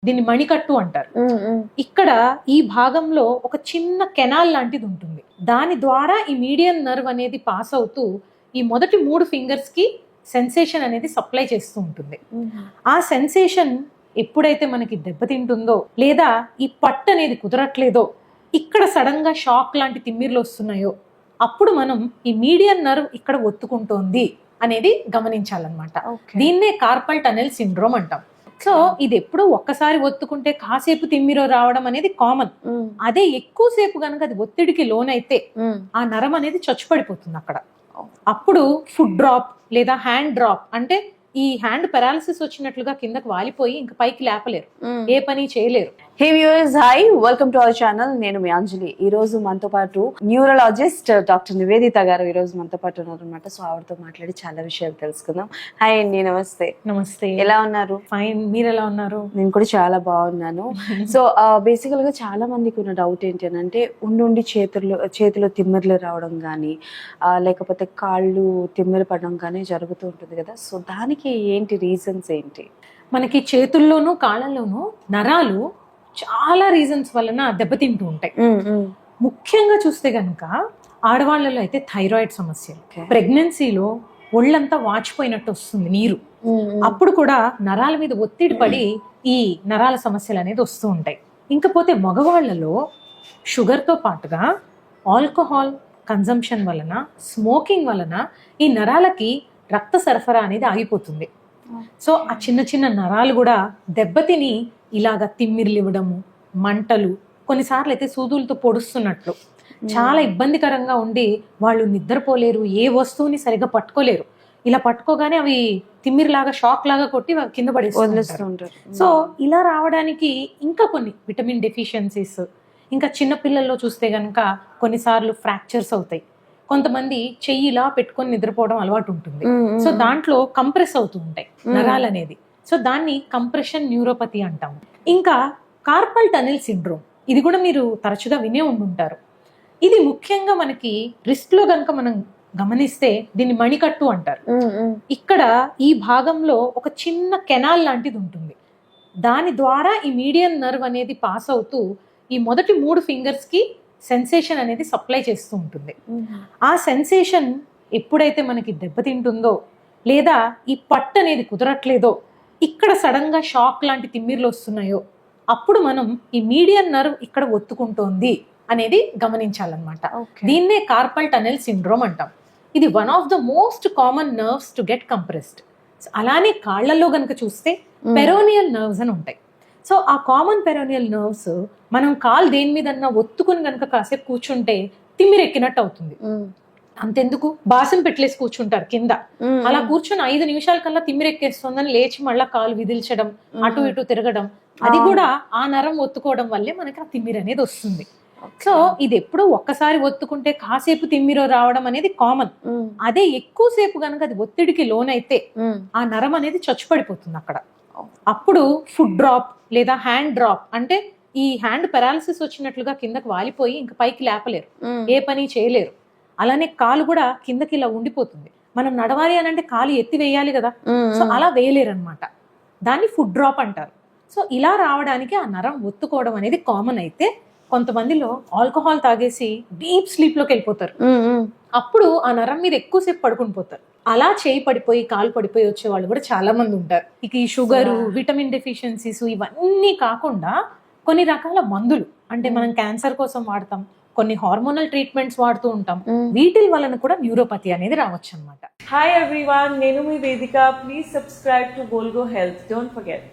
దీన్ని మణికట్టు అంటారు. ఇక్కడ ఈ భాగంలో ఒక చిన్న కెనాల్ లాంటిది ఉంటుంది. దాని ద్వారా ఈ మీడియన్ నర్వ్ అనేది పాస్ అవుతూ ఈ మొదటి 3 ఫింగర్స్ కి సెన్సేషన్ అనేది సప్లై చేస్తూ ఉంటుంది. ఆ సెన్సేషన్ ఎప్పుడైతే మనకి దెబ్బతింటుందో లేదా ఈ పట్టు అనేది కుదరట్లేదో, ఇక్కడ సడన్ గా షాక్ లాంటి తిమ్మిర్లు వస్తున్నాయో, అప్పుడు మనం ఈ మీడియన్ నర్వ్ ఇక్కడ ఒత్తుకుంటోంది అనేది గమనించాలన్నమాట. దీన్నే కార్పల్ టనెల్ సిండ్రోమ్ అంటాం. సో ఇది ఎప్పుడు ఒక్కసారి ఒత్తుకుంటే కాసేపు తిమ్మిరో రావడం అనేది కామన్. అదే ఎక్కువసేపు గనక అది ఒత్తిడికి లోనైతే ఆ నరం అనేది చచ్చుపడిపోతుంది అక్కడ. అప్పుడు ఫుడ్ డ్రాప్ లేదా హ్యాండ్ డ్రాప్, అంటే ఈ హ్యాండ్ పారాలిసిస్ వచ్చినట్లుగా కిందకి వాలిపోయి ఇంకా పైకి లేపలేరు, ఏ పని చేయలేరు. హే viewers, hi, welcome to our channel. నేను మీ అంజలి. ఈ రోజు మనతో పాటు న్యూరలాజిస్ట్ డాక్టర్ నివేదిత గారు ఈ రోజు మనతో పాటు ఉన్నారు అనమాట. సో ఆవిడతో మాట్లాడి చాలా విషయాలు తెలుసుకుందాం. హాయ్ అండి, నమస్తే. నమస్తే. ఎలా ఉన్నారు? ఫైన్, మీరు ఎలా ఉన్నారు? నేను కూడా చాలా బాగున్నాను. సో బేసికల్ గా చాలా మందికి ఉన్న డౌట్ ఏంటి అని అంటే, ఉండి చేతిలో తిమ్మిర్లు రావడం కానీ లేకపోతే కాళ్ళు తిమ్మిరి పడడం కానీ జరుగుతూ ఉంటుంది కదా. సో దానికి ఏంటి రీజన్స్ ఏంటి? మనకి చేతుల్లోనూ కాళ్ళలోనూ నరాలు చాలా రీజన్స్ వలన దెబ్బతింటూ ఉంటాయి. ముఖ్యంగా చూస్తే గనక ఆడవాళ్ళలో అయితే థైరాయిడ్ సమస్య, ప్రెగ్నెన్సీలో ఒళ్ళంతా వాచిపోయినట్టు వస్తుంది నీరు, అప్పుడు కూడా నరాల మీద ఒత్తిడి పడి ఈ నరాల సమస్యలు అనేది వస్తూ ఉంటాయి. ఇంకపోతే మగవాళ్లలో షుగర్తో పాటుగా ఆల్కహాల్ కన్జంప్షన్ వలన, స్మోకింగ్ వలన ఈ నరాలకి రక్త సరఫరా అనేది ఆగిపోతుంది. సో ఆ చిన్న చిన్న నరాలు కూడా దెబ్బతిని ఇలాగా తిమ్మిర్లు ఇవ్వడము, మంటలు, కొన్నిసార్లు అయితే సూదులతో పొడుస్తున్నట్లు చాలా ఇబ్బందికరంగా ఉండి వాళ్ళు నిద్రపోలేరు, ఏ వస్తువుని సరిగ్గా పట్టుకోలేరు. ఇలా పట్టుకోగానే అవి తిమ్మిరిలాగా షాక్ లాగా కొట్టి కింద పడేస్తుంటారు. సో ఇలా రావడానికి ఇంకా కొన్ని విటమిన్ డెఫిషియన్సీస్, ఇంకా చిన్న పిల్లల్లో చూస్తే గనక కొన్నిసార్లు ఫ్రాక్చర్స్ అవుతాయి. కొంతమంది చెయ్యిలా పెట్టుకొని నిద్రపోవడం అలవాటు ఉంటుంది. సో దాంట్లో కంప్రెస్ అవుతూ ఉంటాయి నరాలు అనేది. సో దాన్ని కంప్రెషన్ న్యూరోపతి అంటాము. ఇంకా కార్పల్ టనెల్ సిండ్రోమ్, ఇది కూడా మీరు తరచుగా వినే ఉండుంటారు. ఇది ముఖ్యంగా మనకి రిస్ట్ లో గనక మనం గమనిస్తే దీన్ని మణికట్టు అంటారు. ఇక్కడ ఈ భాగంలో ఒక చిన్న కెనాల్ లాంటిది ఉంటుంది. దాని ద్వారా ఈ మీడియన్ నర్వ్ అనేది పాస్ అవుతూ ఈ మొదటి 3 ఫింగర్స్ కి సెన్సేషన్ అనేది సప్లై చేస్తూ ఉంటుంది. ఆ సెన్సేషన్ ఎప్పుడైతే మనకి దెబ్బతింటుందో లేదా ఈ పట్టు అనేది కుదరట్లేదో, ఇక్కడ సడన్ గా షాక్ లాంటి తిమ్మిర్లు వస్తున్నాయో, అప్పుడు మనం ఈ మీడియన్ నర్వ్ ఇక్కడ ఒత్తుకుంటోంది అనేది గమనించాలన్నమాట. దీన్నే కార్పల్ టనెల్ సిండ్రోమ్ అంటాం. ఇది one of the most common nerves to get compressed. అలానే కాళ్లలో గనక చూస్తే పెరోనియల్ నర్వ్స్ అని ఉంటాయి. సో ఆ కామన్ పెరోనియల్ నర్వ్స్ మనం కాలు దేని మీదన్నా ఒత్తుకుని గనక కాసేపు కూర్చుంటే తిమ్మిరెక్కినట్టు అవుతుంది. అంతెందుకు, బాసం పెట్టలేసి కూర్చుంటారు కింద, అలా కూర్చొని 5 నిమిషాల కల్లా తిమ్మిరెక్కేస్తుందని లేచి మళ్ళా కాలు విదిల్చడం, అటు ఇటు తిరగడం, అది కూడా ఆ నరం ఒత్తుకోవడం వల్లే మనకి ఆ తిమ్మిరి అనేది వస్తుంది. సో ఇది ఎప్పుడు ఒక్కసారి ఒత్తుకుంటే కాసేపు తిమ్మిరో రావడం అనేది కామన్. అదే ఎక్కువసేపు గనక అది ఒత్తిడికి లోనైతే ఆ నరం అనేది చచ్చుపడిపోతుంది అక్కడ. అప్పుడు ఫుడ్ డ్రాప్ లేదా హ్యాండ్ డ్రాప్, అంటే ఈ హ్యాండ్ పారాలిసిస్ వచ్చినట్లుగా కిందకి వాలిపోయి ఇంకా పైకి లేపలేరు, ఏ పని చేయలేరు. అలానే కాలు కూడా కిందకి ఇలా ఉండిపోతుంది. మనం నడవాలి అని అంటే కాలు ఎత్తి వేయాలి కదా, సో అలా వేయలేరు అనమాట. దాన్ని ఫుడ్ డ్రాప్ అంటారు. సో ఇలా రావడానికి ఆ నరం ఒత్తుకోవడం అనేది కామన్. అయితే కొంతమందిలో ఆల్కహాల్ తాగేసి డీప్ స్లీప్ లోకి వెళ్ళిపోతారు. అప్పుడు ఆ నరం మీద ఎక్కువసేపు పడుకుని పోతారు. అలా చేయి పడిపోయి కాలు పడిపోయి వచ్చే వాళ్ళు కూడా చాలా మంది ఉంటారు. ఇక ఈ షుగరు, విటమిన్ డెఫిషియన్సీస్ ఇవన్నీ కాకుండా కొన్ని రకాల మందులు, అంటే మనం క్యాన్సర్ కోసం వాడతాం, కొన్ని హార్మోనల్ ట్రీట్మెంట్స్ వాడుతూ ఉంటాం. వీటి వలన కూడా న్యూరోపతి అనేది రావచ్చు అన్నమాట. హాయ్ ఎవ్రీవన్, నేను మీ Vedika. Please subscribe to Golgo health. Don't forget.